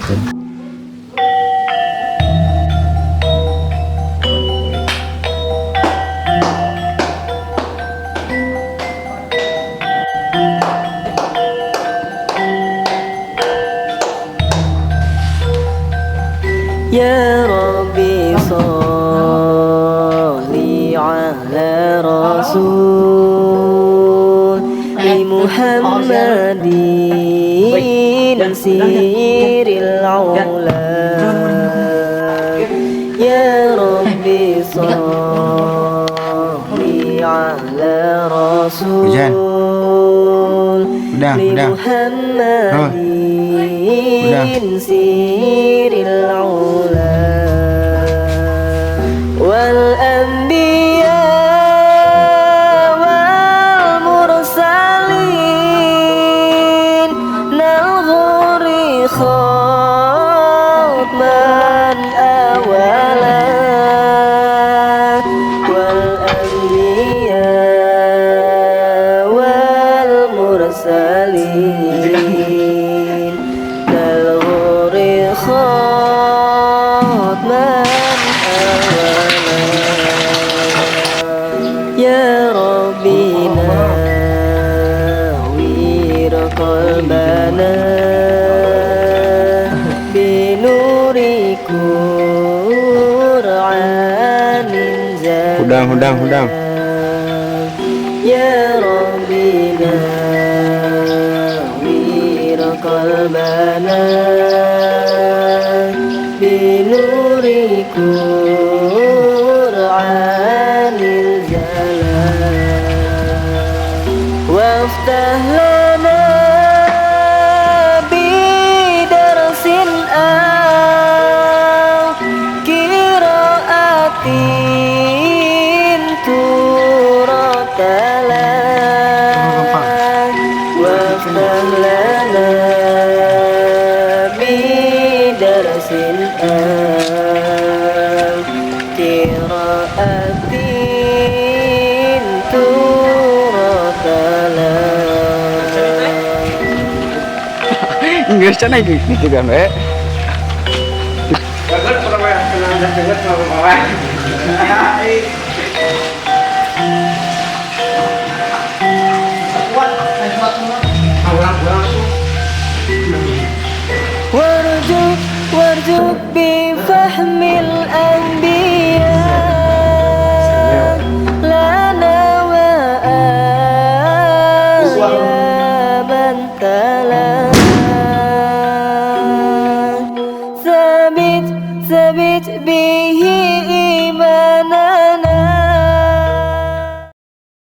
ngoten. Ya Rabbi sholli ala Rasul li Muhammadin siril aula. Ya Rabbi sholli ala Rasul li Muhammadin siril aula wal anbiya wal mursalin nalghuri khatman awala wal anbiya wal mursalin nalghuri khatman awala. Ya Rabbi nawwir qalbana binuri Qur'anin zaman. Hudang. Ya Rabbi nawwir qalbana binuri Qur'anil jalan waftah lana bidarsin aw qiraatin turatala waftah lana bidarsin aw qiraatin turatala. Inggris sana gitu kan, Mbak. وارجوك بفهم الأنبياء لنا وآيا من تلا ثابت به